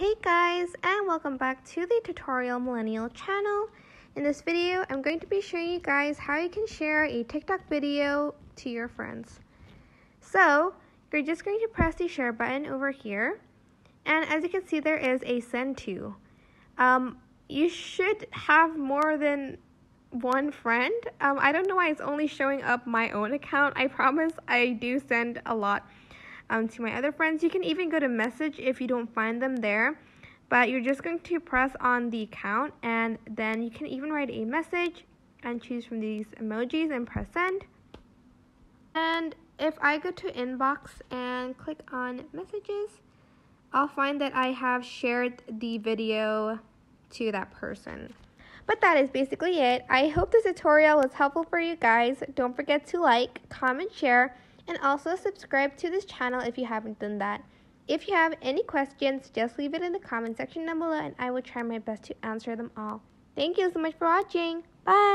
Hey guys, and welcome back to the Tutorial Millennial channel. In this video, I'm going to be showing you guys how you can share a TikTok video to your friends. So, you're just going to press the share button over here, and as you can see, there is a send to. You should have more than one friend. I don't know why it's only showing up my own account. I promise I do send a lot to my other friends. You can even go to message if you don't find them there, but you're just going to press on the account, and then you can even write a message and choose from these emojis and press send. And if I go to inbox and click on messages, I'll find that I have shared the video to that person. But that is basically it. I hope this tutorial was helpful for you guys. Don't forget to like, comment, share, and also subscribe to this channel if you haven't done that. If you have any questions, just leave it in the comment section down below and I will try my best to answer them all. Thank you so much for watching. Bye!